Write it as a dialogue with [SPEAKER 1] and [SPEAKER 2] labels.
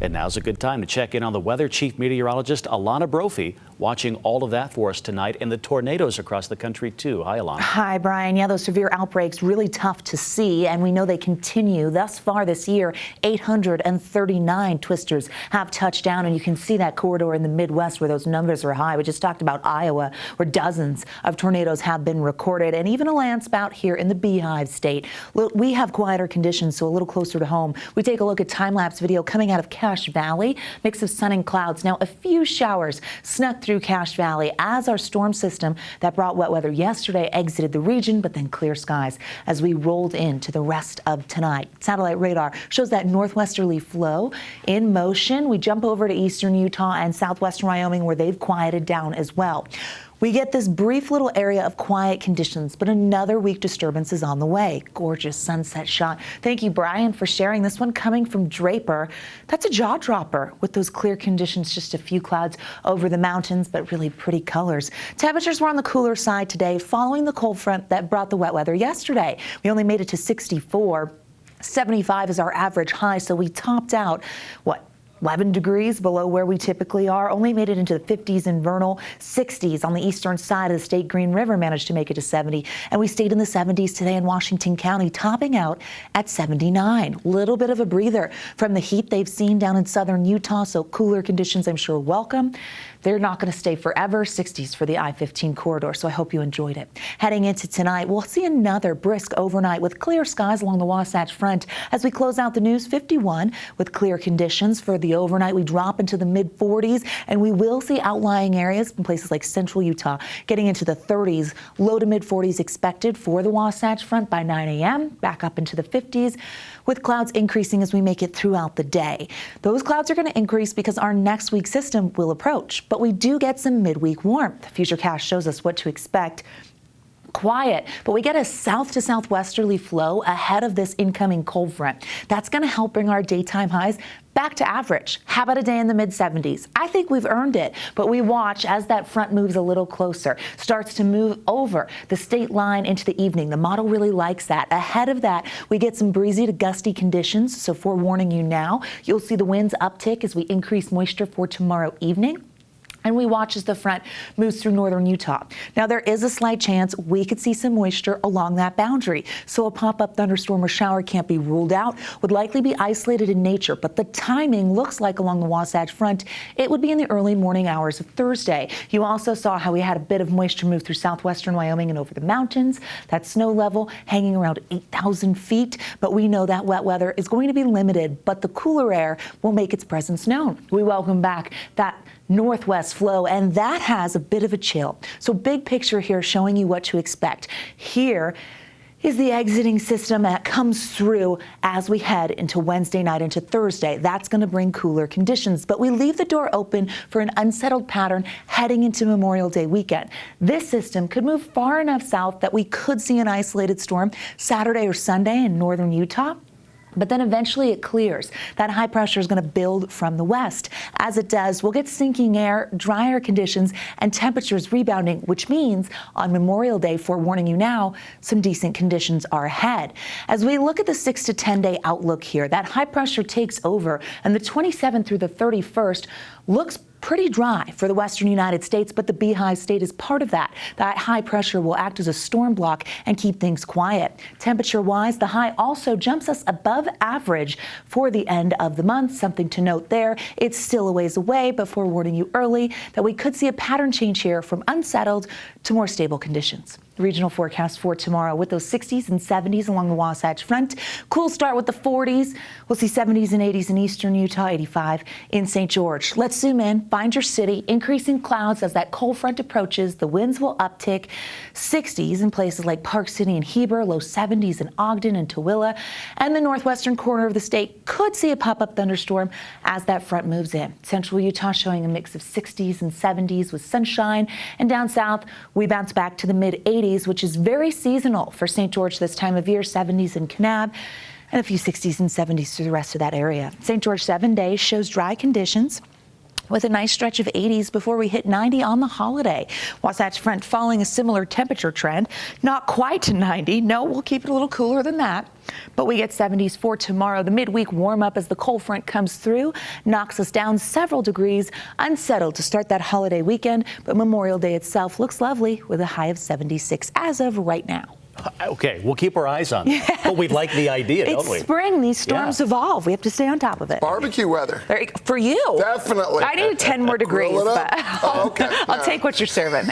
[SPEAKER 1] And now's a good time to check in on the weather. Chief Meteorologist Alana Brophy watching all of that for us tonight, and the tornadoes across the country too. Hi, Alana.
[SPEAKER 2] Hi, Brian. Yeah, those severe outbreaks really tough to see, and we know they continue. Thus far this year, 839 twisters have touched down, and you can see that corridor in the Midwest where those numbers are high. We just talked about Iowa, where dozens of tornadoes have been recorded, and even a land spout here in the Beehive State. We have quieter conditions, so a little closer to home. We take a look at time-lapse video coming out of Cache Valley. Mix of sun and clouds. Now, a few showers snuck through Cache Valley as our storm system that brought wet weather yesterday exited the region, but then clear skies as we rolled into the rest of tonight. Satellite radar shows that northwesterly flow in motion. We jump over to eastern Utah and southwestern Wyoming, where they've quieted down as well. We get this brief little area of quiet conditions, but another weak disturbance is on the way. Gorgeous sunset shot. Thank you, Brian, for sharing this one coming from Draper. That's a jaw dropper with those clear conditions, just a few clouds over the mountains, but really pretty colors. Temperatures were on the cooler side today following the cold front that brought the wet weather yesterday. We only made it to 64. 75 is our average high, so we topped out, 11 degrees below where we typically are. Only made it into the 50s in Vernal, 60s on the eastern side of the state. Green River managed to make it to 70, and we stayed in the 70s today in Washington County, topping out at 79. Little bit of a breather from the heat they've seen down in southern Utah, so cooler conditions I'm sure welcome. They're not going to stay forever. 60s for the I-15 corridor, so I hope you enjoyed it. Heading into tonight, we'll see another brisk overnight with clear skies along the Wasatch Front. As we close out the news, 51 with clear conditions for the overnight. We drop into the mid-40s, and we will see outlying areas in places like central Utah getting into the 30s. Low to mid-40s expected for the Wasatch Front by 9 a.m. Back up into the 50s, with clouds increasing as we make it throughout the day. Those clouds are going to increase because our next week system will approach, but we do get some midweek warmth. Futurecast shows us what to expect. Quiet, but we get a south to southwesterly flow ahead of this incoming cold front. That's going to help bring our daytime highs back to average. How about a day in the mid-70s? I think we've earned it, but we watch as that front moves a little closer, starts to move over the state line into the evening. The model really likes that. Ahead of that, we get some breezy to gusty conditions, so forewarning you now, you'll see the winds uptick as we increase moisture for tomorrow evening. And we watch as the front moves through northern Utah. Now, there is a slight chance we could see some moisture along that boundary. So a pop-up thunderstorm or shower can't be ruled out, would likely be isolated in nature. But the timing looks like along the Wasatch Front, it would be in the early morning hours of Thursday. You also saw how we had a bit of moisture move through southwestern Wyoming and over the mountains. That snow level hanging around 8,000 feet. But we know that wet weather is going to be limited, but the cooler air will make its presence known. We welcome back that northwest flow, and that has a bit of a chill. So big picture here showing you what to expect. Here is the exiting system that comes through as we head into Wednesday night into Thursday. That's going to bring cooler conditions, but we leave the door open for an unsettled pattern heading into Memorial Day weekend. This system could move far enough south that we could see an isolated storm Saturday or Sunday in northern Utah. But then eventually it clears. That high pressure is going to build from the west. As it does, we'll get sinking air, drier conditions, and temperatures rebounding, which means on Memorial Day, forewarning you now, some decent conditions are ahead. As we look at the 6 to 10 day outlook here, that high pressure takes over, and the 27th through the 31st looks pretty dry for the western United States, but the Beehive State is part of that. That high pressure will act as a storm block and keep things quiet. Temperature-wise, the high also jumps us above average for the end of the month. Something to note there. It's still a ways away, but forewarning you early that we could see a pattern change here from unsettled to more stable conditions. Regional forecast for tomorrow with those 60s and 70s along the Wasatch Front. Cool start with the 40s. We'll see 70s and 80s in eastern Utah, 85 in St. George. Let's zoom in, find your city. Increasing clouds as that cold front approaches. The winds will uptick. 60s in places like Park City and Heber, low 70s in Ogden and Tooele. And the northwestern corner of the state could see a pop-up thunderstorm as that front moves in. Central Utah showing a mix of 60s and 70s with sunshine. And down south, we bounce back to the mid-80s. Which is very seasonal for St. George this time of year, 70s in Kanab, and a few 60s and 70s through the rest of that area. St. George 7 days shows dry conditions. with a nice stretch of 80s before we hit 90 on the holiday. Wasatch Front following a similar temperature trend. Not quite to 90. No, we'll keep it a little cooler than that. But we get 70s for tomorrow. The midweek warm up as the cold front comes through knocks us down several degrees. Unsettled to start that holiday weekend, but Memorial Day itself looks lovely with a high of 76 as of right now.
[SPEAKER 1] Okay, we'll keep our eyes on that. But we'd like the idea, don't we?
[SPEAKER 2] It's spring. These storms evolve. We have to stay on top of it.
[SPEAKER 3] Barbecue weather.
[SPEAKER 2] For you.
[SPEAKER 3] Definitely.
[SPEAKER 2] I need 10 more degrees,
[SPEAKER 3] Grill it up.
[SPEAKER 2] but
[SPEAKER 3] Oh, okay.
[SPEAKER 2] I'll take what you're serving.